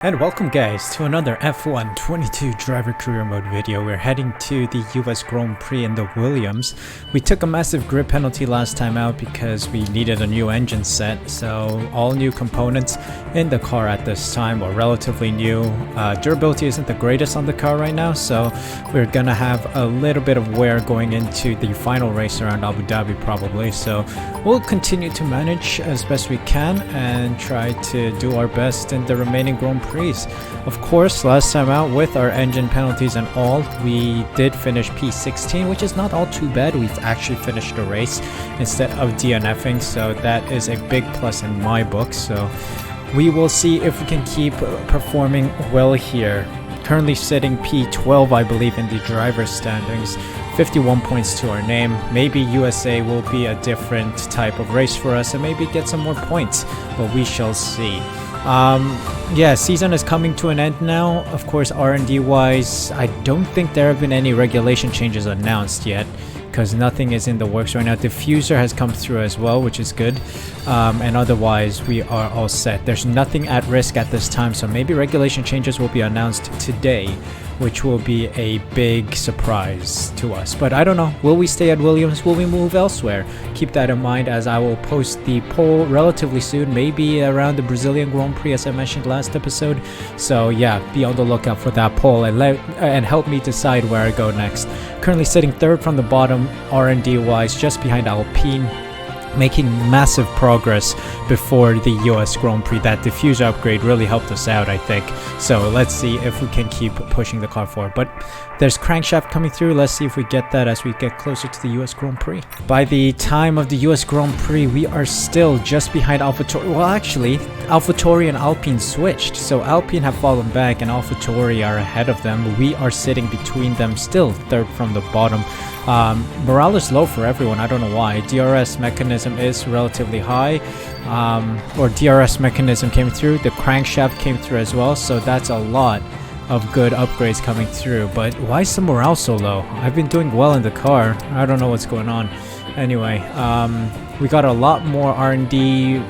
And welcome guys to another F1 22 driver career mode video. We're heading to the US Grand Prix in the Williams. We took a massive grip penalty last time out because we needed a new engine set, so all new components in the car at this time are relatively new. Durability isn't the greatest on the car right now, so we're gonna have a little bit of wear going into the final race around Abu Dhabi probably, so we'll continue to manage as best we can and try to do our best in the remaining Grand Prix. Of course, last time out with our engine penalties and all, we did finish P16, which is not all too bad. We've actually finished the race instead of DNFing, so that is a big plus in my book. So we will see if we can keep performing well here. Currently sitting P12, I believe, in the driver's standings. 51 points to our name. Maybe USA will be a different type of race for us and maybe get some more points, but we shall see. Yeah, season is coming to an end now. Of course, R&D wise, I don't think there have been any regulation changes announced yet because nothing is in the works right now. Diffuser has come through as well, which is good, and otherwise we are all set. There's nothing at risk at this time, so maybe regulation changes will be announced today, which will be a big surprise to us. But I don't know, will we stay at Williams? Will we move elsewhere? Keep that in mind as I will post the poll relatively soon, maybe around the Brazilian Grand Prix as I mentioned last episode. So yeah, be on the lookout for that poll and help me decide where I go next. Currently sitting third from the bottom R&D wise, just behind Alpine, making massive progress before the US Grand Prix. That diffuser upgrade really helped us out, I think. So let's see if we can keep pushing the car forward. But there's crankshaft coming through. Let's see if we get that as we get closer to the US Grand Prix. By the time of the US Grand Prix, we are still just behind AlphaTauri. Well, actually, AlphaTauri and Alpine switched. So Alpine have fallen back and AlphaTauri are ahead of them. We are sitting between them, still third from the bottom. Morale is low for everyone. I don't know why. DRS mechanism is relatively high, or DRS mechanism came through. The crankshaft came through as well, so that's a lot of good upgrades coming through. But why is the morale so low? I've been doing well in the car. I don't know what's going on. Anyway, we got a lot more R&D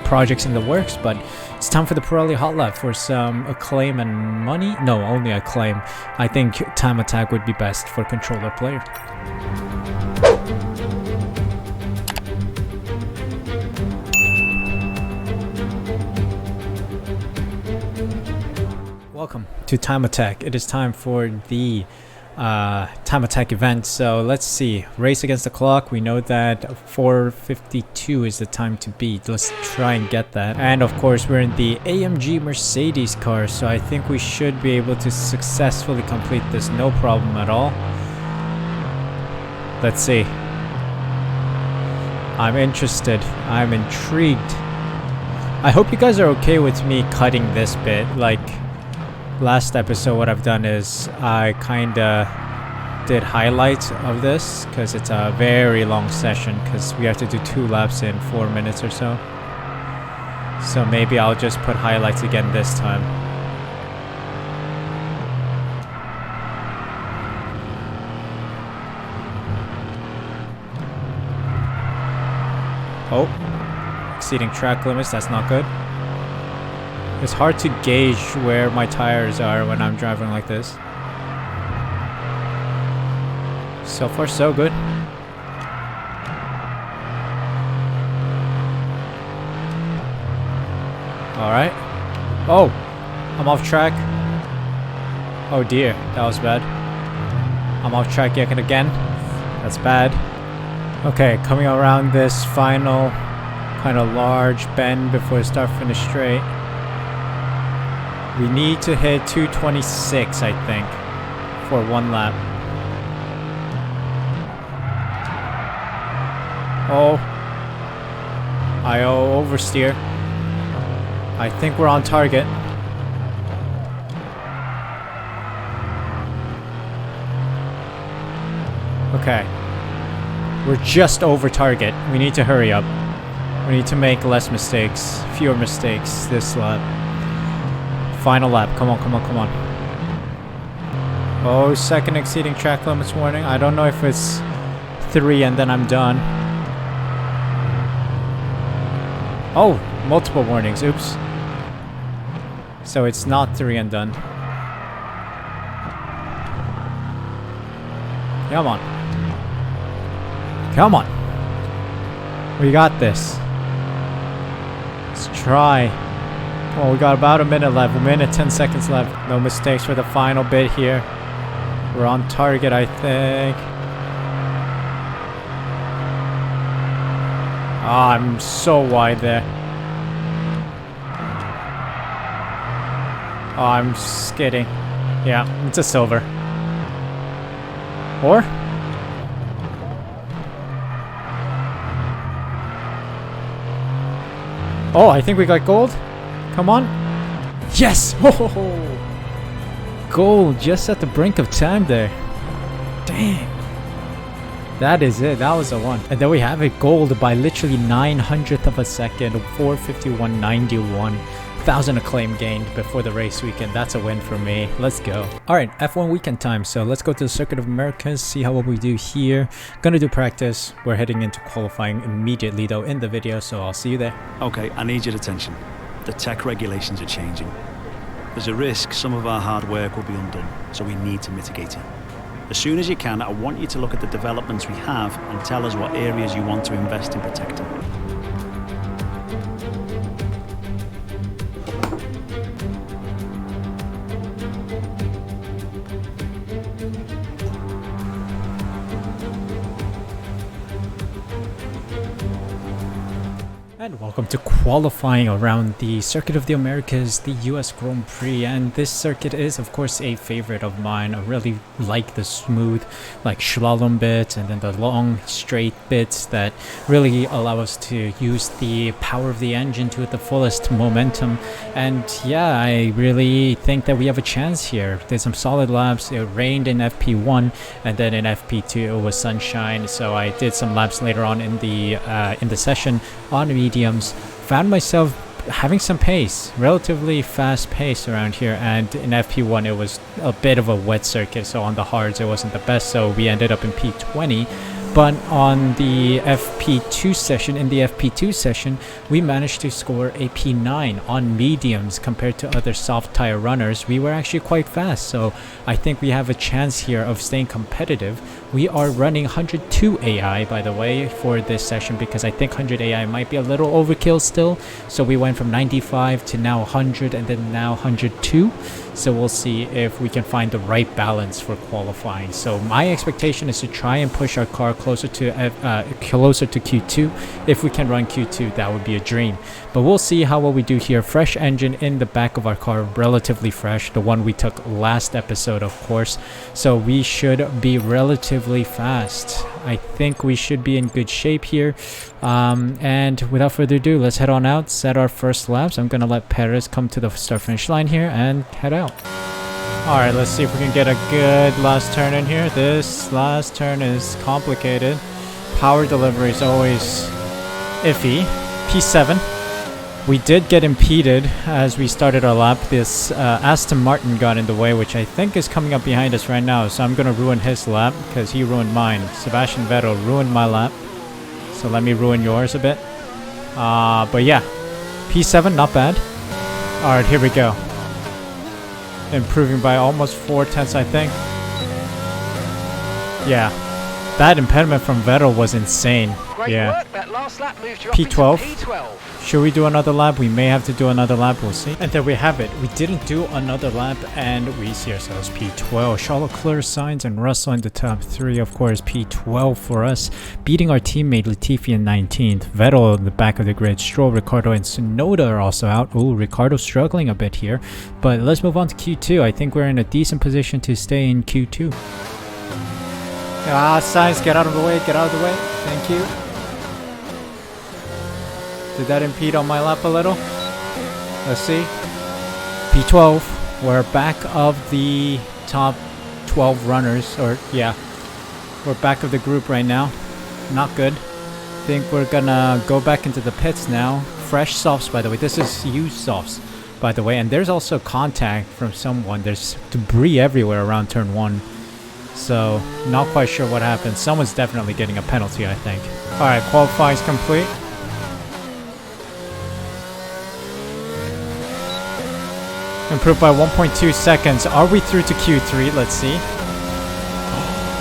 projects in the works, but it's time for the Pirelli Hot Lap for some acclaim and money. No, only acclaim. I think time attack would be best for controller player. Welcome to time attack. It is time for the time attack event. So let's see, race against the clock. We know that 4:52 is the time to beat. Let's try and get that. And of course we're in the AMG Mercedes car, so I think we should be able to successfully complete this, no problem at all. Let's see. I'm interested, I'm intrigued. I hope you guys are okay with me cutting this bit. Like last episode, what I've done is I kinda did highlights of this because it's a very long session because we have to do 2 laps in 4 minutes or so. So maybe I'll just put highlights again this time. Oh, exceeding track limits, that's not good. It's hard to gauge where my tires are when I'm driving like this. So far, so good. Alright. Oh! I'm off track. Oh dear, that was bad. I'm off track yet again. That's bad. Okay, coming around this final kind of large bend before start finish straight. We need to hit 226, I think, for 1 lap. Oh. I oversteer. I think we're on target. Okay. We're just over target. We need to hurry up. We need to make less mistakes, fewer mistakes this lap. Final lap. Come on, come on, come on. Oh, second exceeding track limits warning. I don't know if it's 3 and then I'm done. Oh, multiple warnings. Oops. So it's not 3 and done. Come on. Come on. We got this. Let's try. Well, we got about a minute left. A minute, 10 seconds left. No mistakes for the final bit here. We're on target, I think. Ah, I'm so wide there. Oh, I'm skidding. Yeah, it's a silver. Or? Oh, I think we got gold. Come on. Yes! Oh, gold just at the brink of time there. Dang. That is it. That was the one. And then we have it gold by literally 900th of a second. 451.91. 1,000 acclaim gained before the race weekend. That's a win for me. Let's go. Alright, F1 weekend time. So let's go to the Circuit of Americas, see how what we do here. Gonna do practice. We're heading into qualifying immediately though in the video, so I'll see you there. Okay, I need your attention. The tech regulations are changing. There's a risk some of our hard work will be undone, so we need to mitigate it. As soon as you can, I want you to look at the developments we have and tell us what areas you want to invest in protecting. And welcome to qualifying around the Circuit of the Americas, the US Grand Prix, and this circuit is of course a favorite of mine. I really like the smooth like slalom bits and then the long straight bits that really allow us to use the power of the engine to the fullest momentum. And yeah, I really think that we have a chance here. There's some solid laps. It rained in FP1 and then in FP2 it was sunshine, so I did some laps later on in the session on mediums. Found myself having some pace, relatively fast pace around here, and in FP1 it was a bit of a wet circuit, so on the hards it wasn't the best, so we ended up in P20. But on the FP2 session, we managed to score a P9 on mediums compared to other soft tire runners. We were actually quite fast, so I think we have a chance here of staying competitive. We are running 102 AI, by the way, for this session because I think 100 AI might be a little overkill still. So we went from 95 to now 100 and then now 102. So we'll see if we can find the right balance for qualifying. So my expectation is to try and push our car closer to Q2. If we can run Q2, that would be a dream. But we'll see how well we do here. Fresh engine in the back of our car, relatively fresh. The one we took last episode, of course. So we should be relatively fast. I think we should be in good shape here. And without further ado, let's head on out, set our first laps. I'm gonna let Perez come to the start finish line here and head out. Alright, let's see if we can get a good last turn in here. This last turn is complicated. Power delivery is always iffy. P7. We did get impeded as we started our lap. This Aston Martin got in the way, which I think is coming up behind us right now. So I'm going to ruin his lap because he ruined mine. Sebastian Vettel ruined my lap. So let me ruin yours a bit. But yeah, P7, not bad. Alright, here we go. Improving by almost 4/10, I think. Yeah, that impediment from Vettel was insane. Great Yeah. work. That last lap moved you up into P12. P12. Should we do another lap? We may have to do another lap, we'll see. And there we have it. We didn't do another lap and we see ourselves P12. Charles Leclerc, Sainz, and Russell in the top 3. Of course, P12 for us. Beating our teammate Latifi in 19th. Vettel in the back of the grid. Stroll, Ricardo, and Tsunoda are also out. Ooh, Ricardo struggling a bit here. But let's move on to Q2. I think we're in a decent position to stay in Q2. Sainz, get out of the way. Get out of the way. Thank you. Did that impede on my lap a little? Let's see. P12. We're back of the top 12 runners. Or, yeah. We're back of the group right now. Not good. Think we're gonna go back into the pits now. Fresh softs, by the way. This is used softs, by the way. And there's also contact from someone. There's debris everywhere around turn 1. So, not quite sure what happened. Someone's definitely getting a penalty, I think. Alright, qualifying's complete. Improved by 1.2 seconds. Are we through to Q3? Let's see.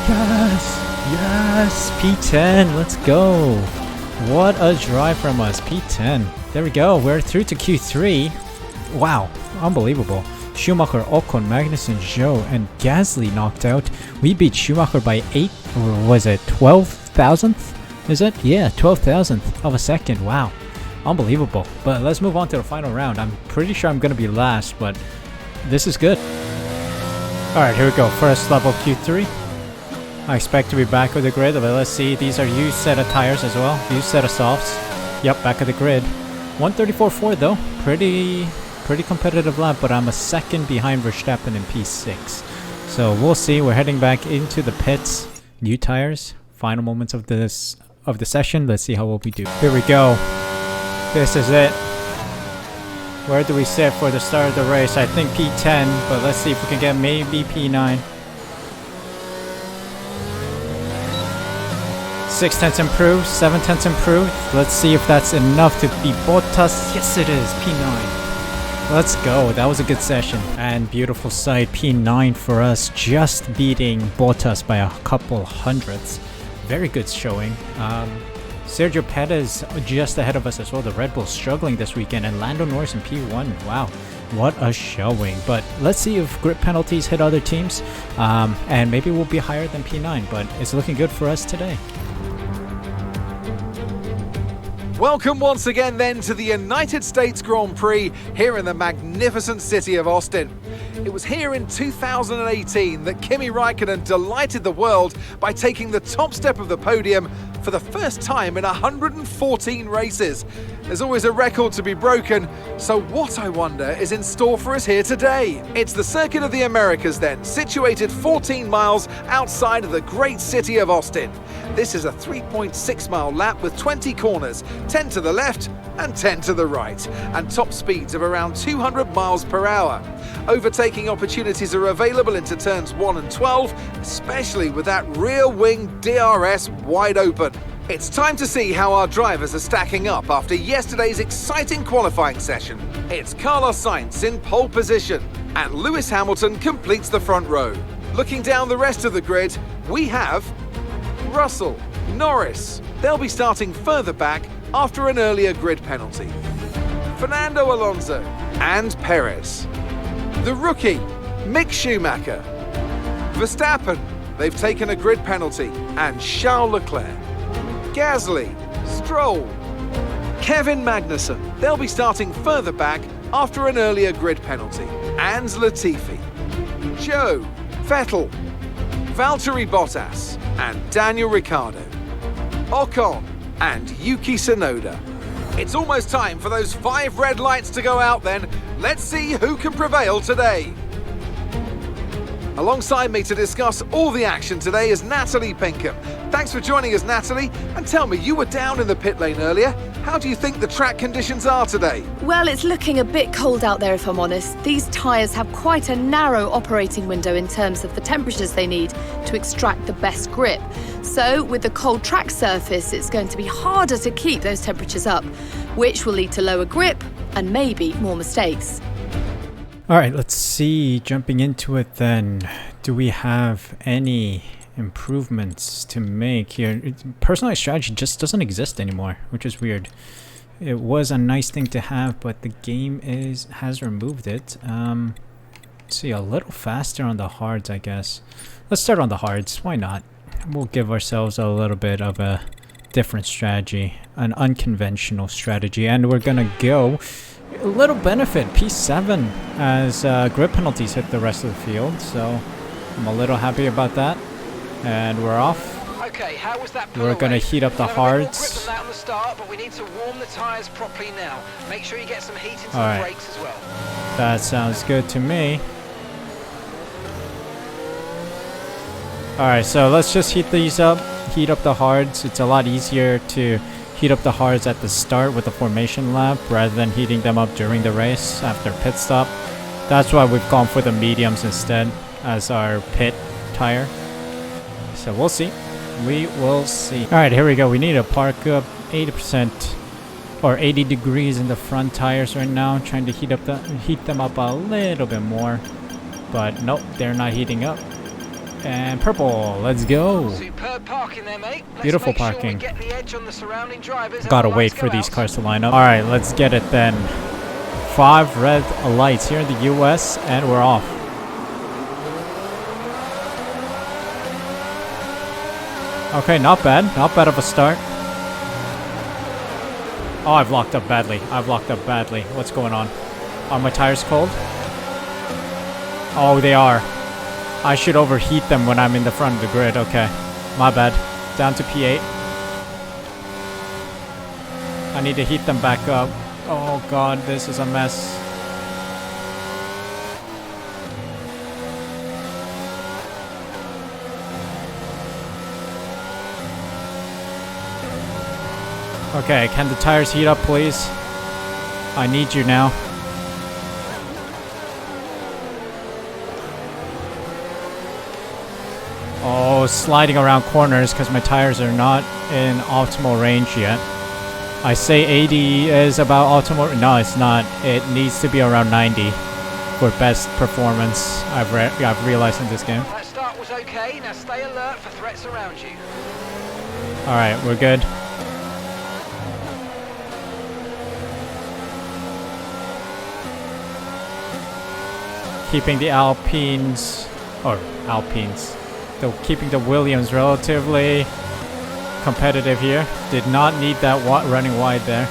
Yes! Yes! P10, let's go. What a drive from us. P10. There we go. We're through to Q3. Wow. Unbelievable. Schumacher, Ocon, Magnussen, Zhou, and Gasly knocked out. We beat Schumacher by 8, or was it 12,000th? Is it? Yeah, 12,000th of a second. Wow. Unbelievable. But let's move on to the final round. I'm pretty sure I'm going to be last, but this is good. Alright, here we go. First level Q3. I expect to be back with the grid, but let's see. These are used set of tires as well. Used set of softs. Yep, back of the grid. 134.4 though. Pretty competitive lap, but I'm a second behind Verstappen in P6. So we'll see. We're heading back into the pits. New tires. Final moments of the session. Let's see how well we do. Here we go. This is it. Where do we sit for the start of the race? I think P10, but let's see if we can get maybe P9. 6/10 improved, 7/10 improved. Let's see if that's enough to beat Bottas. Yes, it is. P9. Let's go. That was a good session. And beautiful sight. P9 for us. Just beating Bottas by a couple hundredths. Very good showing. Sergio Perez just ahead of us as well. The Red Bull struggling this weekend. And Lando Norris in P1. Wow. What a showing. But let's see if grip penalties hit other teams. And maybe we'll be higher than P9. But it's looking good for us today. Welcome once again then to the United States Grand Prix here in the magnificent city of Austin. It was here in 2018 that Kimi Raikkonen delighted the world by taking the top step of the podium for the first time in 114 races. There's always a record to be broken, so what I wonder is in store for us here today. It's the Circuit of the Americas then, situated 14 miles outside of the great city of Austin. This is a 3.6 mile lap with 20 corners, 10 to the left and 10 to the right, and top speeds of around 200 miles per hour. Overtaking opportunities are available into turns 1 and 12, especially with that rear wing DRS wide open. It's time to see how our drivers are stacking up after yesterday's exciting qualifying session. It's Carlos Sainz in pole position, and Lewis Hamilton completes the front row. Looking down the rest of the grid, we have Russell, Norris. They'll be starting further back after an earlier grid penalty. Fernando Alonso and Perez. The rookie, Mick Schumacher. Verstappen, they've taken a grid penalty, and Charles Leclerc. Gasly, Stroll. Kevin Magnussen, they'll be starting further back after an earlier grid penalty, and Latifi. Zhou, Vettel, Valtteri Bottas, and Daniel Ricciardo. Ocon and Yuki Tsunoda. It's almost time for those 5 red lights to go out then. Let's see who can prevail today. Alongside me to discuss all the action today is Natalie Pinkham. Thanks for joining us, Natalie. And tell me, you were down in the pit lane earlier. How do you think the track conditions are today? Well, it's looking a bit cold out there if I'm honest. These tyres have quite a narrow operating window in terms of the temperatures they need to extract the best grip. So with the cold track surface, it's going to be harder to keep those temperatures up, which will lead to lower grip and maybe more mistakes. All right, let's see. Jumping into it then, do we have any improvements to make here? Personalized strategy just doesn't exist anymore, which is weird. It was a nice thing to have, but the game has removed it. Let's see, a little faster on the hards, I guess. Let's start on the hards. Why not? We'll give ourselves a little bit of a different strategy, an unconventional strategy, and we're gonna go a little benefit, P7, as grip penalties hit the rest of the field, so I'm a little happy about that. And we're off. Okay, how was that? We're going to heat up the hards. On the start, but we need to warm the tyres properly now. Make sure you get some heat into the brakes as well. That sounds good to me. Alright, so let's just heat these up, heat up the hards. It's a lot easier to heat up the hards at the start with the formation lap rather than heating them up during the race after pit stop. That's why we've gone for the mediums instead as our pit tire. So we'll see. We will see. Alright, here we go. We need to park up 80%. or 80 degrees in the front tires right now. Trying to heat them up a little bit more, but nope, they're not heating up. And purple, let's go. Superb parking there, mate. Beautiful make sure we parking. get the edge on the surrounding drivers as Gotta the wait lights for go these out. cars to line up. All right, let's get it then. 5 red lights here in the US, and we're off. Okay, not bad. Not bad of a start. Oh, I've locked up badly. What's going on? Are my tires cold? Oh, they are. I should overheat them when I'm in the front of the grid. Okay, my bad. Down to P8. I need to heat them back up. Oh god, this is a mess. Okay, can the tires heat up, please? I need you now. Oh, sliding around corners because my tires are not in optimal range yet. I say 80 is about optimal. No, it's not. It needs to be around 90 for best performance. I've realized in this game. That start was okay. Now stay alert for threats around you. All right, we're good. Keeping the Alpines, keeping the Williams relatively competitive here. Did not need that running wide there.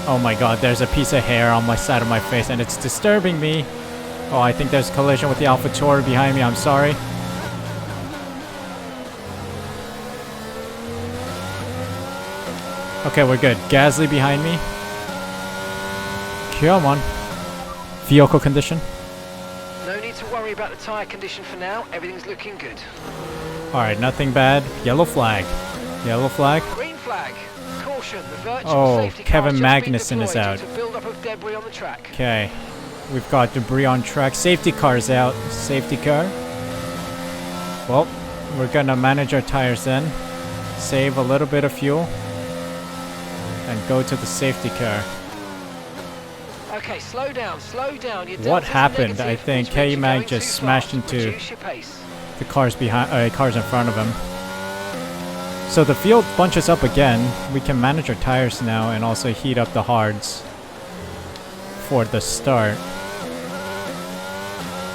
Oh my god, there's a piece of hair on my side of my face and it's disturbing me. Oh, I think there's a collision with the AlphaTauri behind me. I'm sorry. Okay, we're good. Gasly behind me. Come on. Vehicle condition. No need to worry about the tyre condition for now. Everything's looking good. Alright, nothing bad. Yellow flag. Yellow flag. Green flag. Caution, the virtual Oh, safety Kevin car's just been Magnussen is deployed out. due to build up of debris on the track. Okay. We've got debris on track. Safety car's out. Safety car. Well, we're gonna manage our tires then. Save a little bit of fuel. And go to the safety car. Okay, slow down, slow down. Your What delta's happened? negative, I think which means you're K-Mag going just too smashed fast. into Reduce your pace. the cars behind, cars in front of him. So the field bunches up again. We can manage our tires now and also heat up the hards for the start.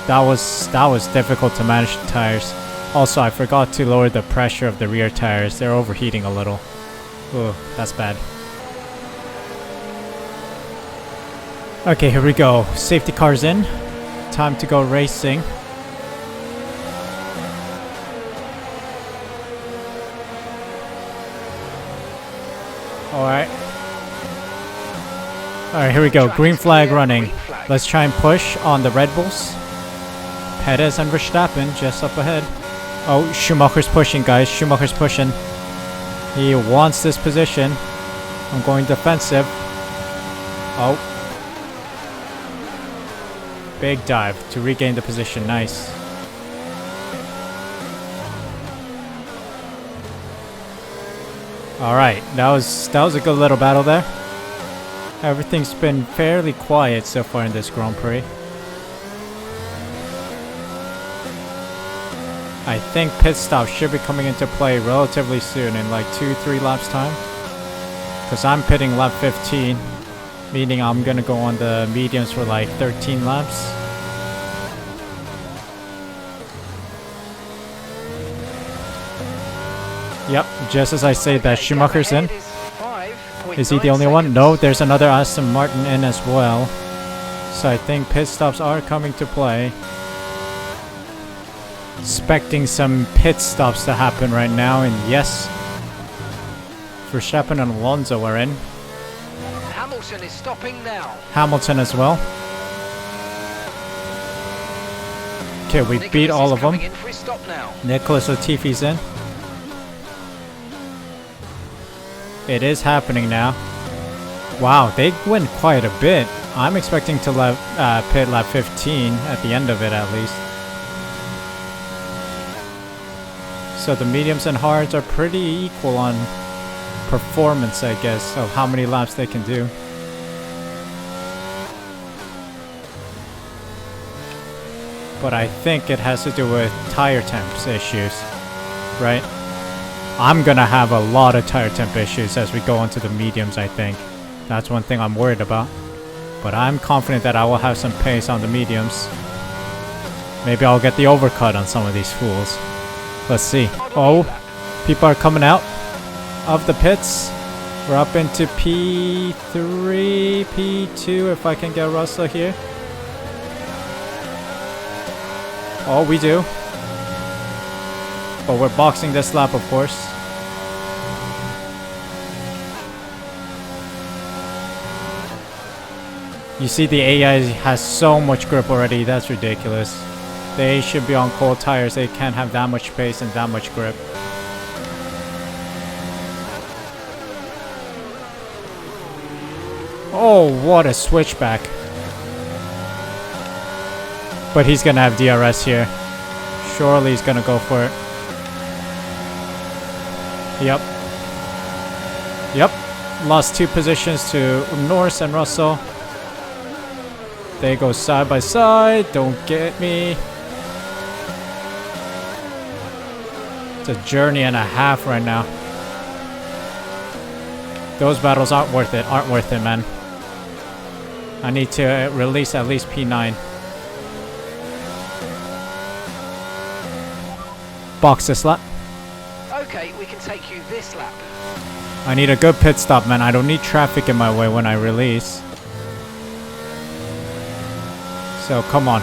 That was difficult to manage the tires. Also, I forgot to lower the pressure of the rear tires. They're overheating a little. Ooh, that's bad. Okay, here we go. Safety car's in. Time to go racing. Alright. Alright, here we go. Green flag running. Let's try and push on the Red Bulls. Perez and Verstappen just up ahead. Oh, Schumacher's pushing, guys. Schumacher's pushing. He wants this position. I'm going defensive. Oh. Big dive to regain the position. Nice. Alright, that was a good little battle there. Everything's been fairly quiet so far in this Grand Prix. I think pit stop should be coming into play relatively soon in like 2-3 laps time. Because I'm pitting lap 15. Meaning I'm gonna go on the mediums for like 13 laps. Yep, just as I say that Schumacher's in. Is he the only one? No, there's another Aston Martin in as well. So I think pit stops are coming to play. Expecting some pit stops to happen right now, and yes, Verstappen and Alonso are in. Hamilton is stopping now. Hamilton as well. Okay, we beat all of them. Nicholas Latifi's in. It is happening now. Wow, they went quite a bit. I'm expecting to pit lap 15 at the end of it at least. So the mediums and hards are pretty equal on performance, I guess, of how many laps they can do. But I think it has to do with tire temps issues, right? I'm gonna have a lot of tire temp issues as we go into the mediums, I think. That's one thing I'm worried about. But I'm confident that I will have some pace on the mediums. Maybe I'll get the overcut on some of these fools. Let's see. Oh, people are coming out of the pits. We're up into P3, P2 if I can get Russell here. Oh, we do. But we're boxing this lap, of course. You see the AI has so much grip already. That's ridiculous. They should be on cold tires. They can't have that much pace and that much grip. Oh, what a switchback. But he's gonna have DRS here. Surely he's gonna go for it. Yep. Yep. Lost 2 positions to Norris and Russell. They go side by side. Don't get me. It's a journey and a half right now. Those battles aren't worth it. Aren't worth it, man. I need to release at least P9. Box this lap. Okay, we can take you this lap. I need a good pit stop, man. I don't need traffic in my way when I release. So, come on.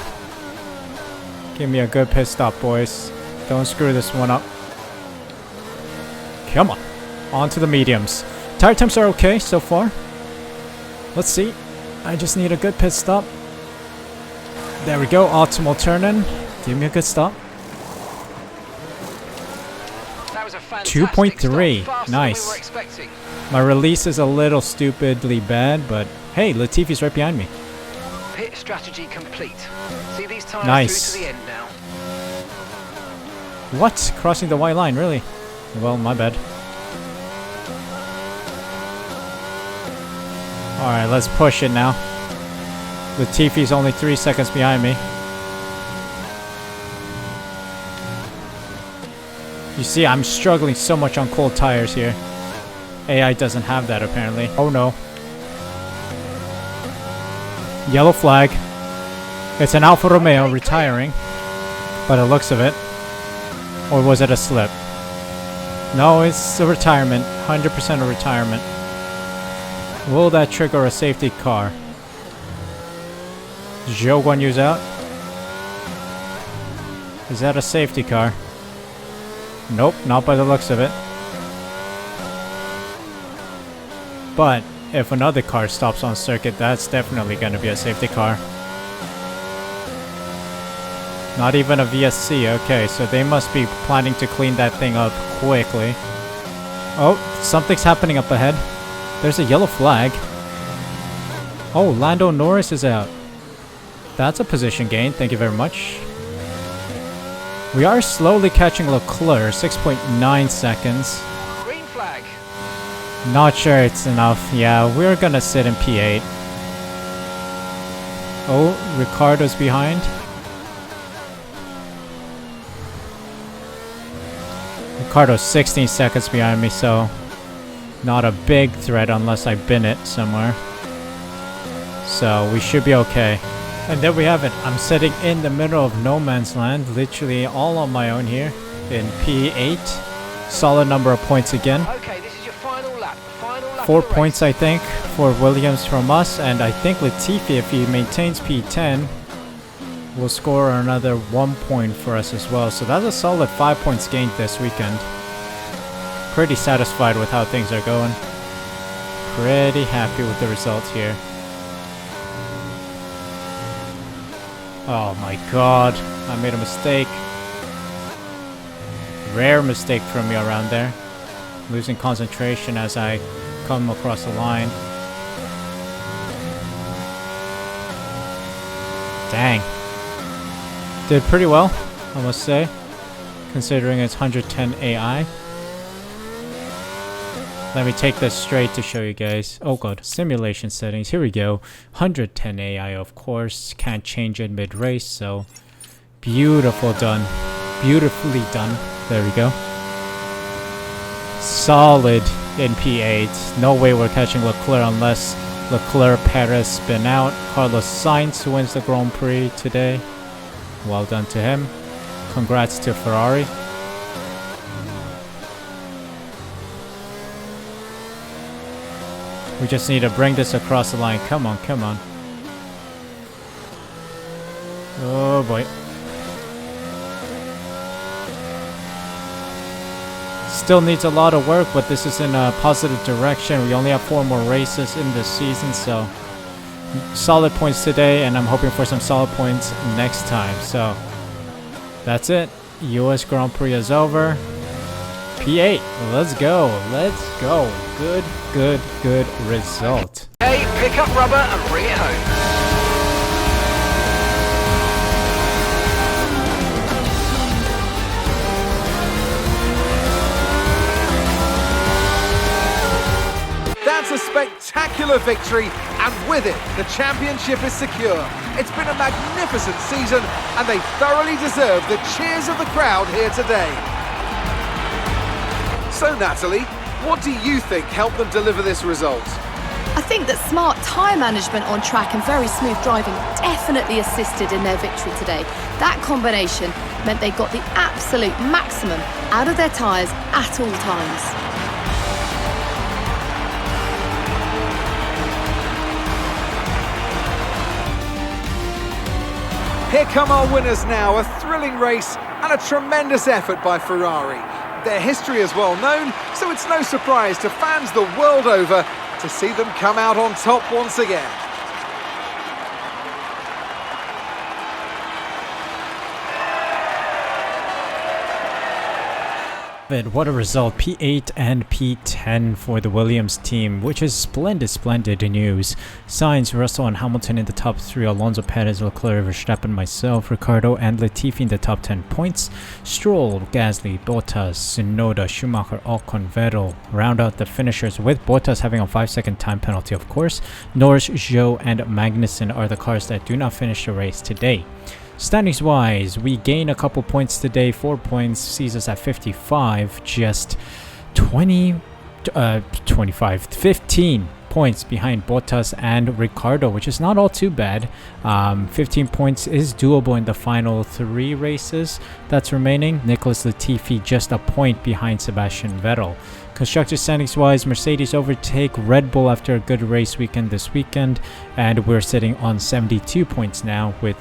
Give me a good pit stop, boys. Don't screw this one up. Come on. On to the mediums. Tire temps are okay so far. Let's see. I just need a good pit stop. There we go. Optimal turn-in. Give me a good stop. 2.3. Nice. My release is a little stupidly bad, but hey, Latifi's right behind me. Pit strategy complete. See these tires Nice. through to the end now. What? Crossing the white line, really? Well, my bad. Alright, let's push it now. Latifi's only 3 seconds behind me. You see, I'm struggling so much on cold tires here. AI doesn't have that, apparently. Oh no. Yellow flag. It's an Alfa Romeo retiring. By the looks of it. Or was it a slip? No, it's a retirement. 100% a retirement. Will that trigger a safety car? Zhou Guanyu's out. Is that a safety car? Nope, not by the looks of it. But if another car stops on circuit, that's definitely going to be a safety car. Not even a VSC. Okay, so they must be planning to clean that thing up quickly. Oh, something's happening up ahead. There's a yellow flag. Oh, Lando Norris is out. That's a position gain. Thank you very much. We are slowly catching Leclerc. 6.9 seconds. Green flag. Not sure it's enough. Yeah, we're gonna sit in P8. Oh, Ricardo's behind. Ricardo's 16 seconds behind me, so not a big threat unless I bin it somewhere. So we should be okay. And there we have it. I'm sitting in the middle of no man's land, literally all on my own here in P8. Solid number of points again. Okay, this is your final lap. Final lap. 4 points, I think, for Williams from us, and I think Latifi, if he maintains P10, will score another 1 point for us as well. So that's a solid 5 points gained this weekend. Pretty satisfied with how things are going. Pretty happy with the results here. Oh my god, I made a mistake. Rare mistake from me around there. Losing concentration as I come across the line. Dang. Did pretty well, I must say, considering it's 110 AI. Let me take this straight to show you guys. Oh god, simulation settings. Here we go. 110 AI, of course. Can't change it mid-race, so beautiful done. Beautifully done. There we go. Solid in P8. No way we're catching Leclerc unless Leclerc, Perez spin out. Carlos Sainz wins the Grand Prix today. Well done to him. Congrats to Ferrari. We just need to bring this across the line. Come on, come on. Oh boy. Still needs a lot of work, but this is in a positive direction. We only have 4 more races in this season, so solid points today, and I'm hoping for some solid points next time. So that's it. US Grand Prix is over. P8. Let's go. Let's go. Good result. Hey, pick up rubber and bring it home. That's a spectacular victory, and with it, the championship is secure. It's been a magnificent season, and they thoroughly deserve the cheers of the crowd here today. So, Natalie, what do you think helped them deliver this result? I think that smart tyre management on track and very smooth driving definitely assisted in their victory today. That combination meant they got the absolute maximum out of their tyres at all times. Here come our winners now, a thrilling race and a tremendous effort by Ferrari. Their history is well known, so it's no surprise to fans the world over to see them come out on top once again. What a result. P8 and P10 for the Williams team, which is splendid news. Sainz, Russell and Hamilton in the top 3, Alonso, Perez, Leclerc, Verstappen, myself, Ricardo and Latifi in the top 10 points. Stroll, Gasly, Bottas, Tsunoda, Schumacher, Ocon, Vettel round out the finishers, with Bottas having a 5-second time penalty, of course. Norris, Zhou and Magnussen are the cars that do not finish the race today. Standings wise, we gain a couple points today. 4 points sees us at 55, just 15 points behind Bottas and Ricardo, which is not all too bad. 15 points is doable in the final 3 races that's remaining. Nicholas Latifi just a point behind Sebastian Vettel. Constructor standings wise, Mercedes overtake Red Bull after a good race weekend this weekend, and we're sitting on 72 points now with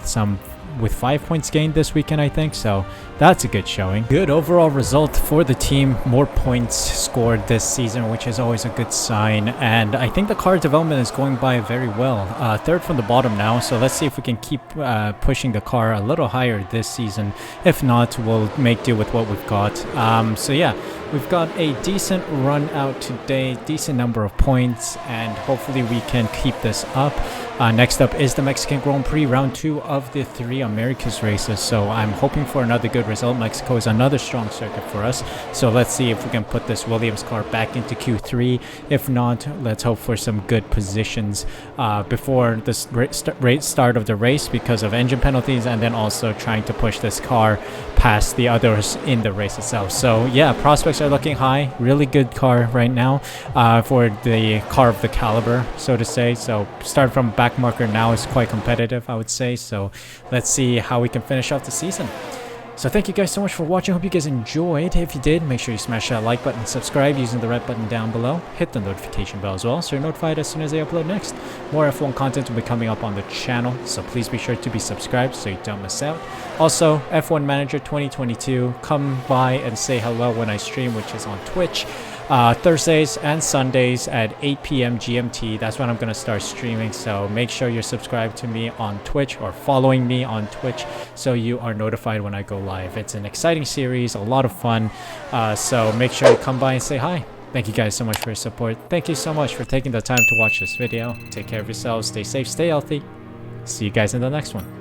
5 points gained this weekend, I think, so that's a good showing. Good overall result for the team. More points scored this season, which is always a good sign, and I think the car development is going by very well. 3rd from the bottom now, so let's see if we can keep pushing the car a little higher this season. If not, we'll make do with what we've got. So yeah, we've got a decent run out today, decent number of points, and hopefully we can keep this up. Next up is the Mexican Grand Prix, round 2 of the 3 Americas races, so I'm hoping for another good result. Mexico is another strong circuit for us, so let's see if we can put this Williams car back into Q3. If not, let's hope for some good positions before the start of the race because of engine penalties, and then also trying to push this car past the others in the race itself. So yeah, prospects are looking high. Really good car right now for the car of the caliber, so to say. So start from back marker now is quite competitive, I would say. So let's see how we can finish off the season. So thank you guys so much for watching. Hope you guys enjoyed. If you did, make sure you smash that like button, subscribe using the red button down below. Hit the notification bell as well so you're notified as soon as I upload next. More F1 content will be coming up on the channel, so please be sure to be subscribed so you don't miss out. Also, F1 Manager 2022, come by and say hello when I stream, which is on Twitch. Thursdays and Sundays at 8 p.m. GMT. That's when I'm going to start streaming, so make sure you're subscribed to me on Twitch or following me on Twitch so you are notified when I go live. It's an exciting series, a lot of fun, so make sure you come by and say hi. Thank you guys so much for your support. Thank you so much for taking the time to watch this video. Take care of yourselves, stay safe, stay healthy. See you guys in the next one.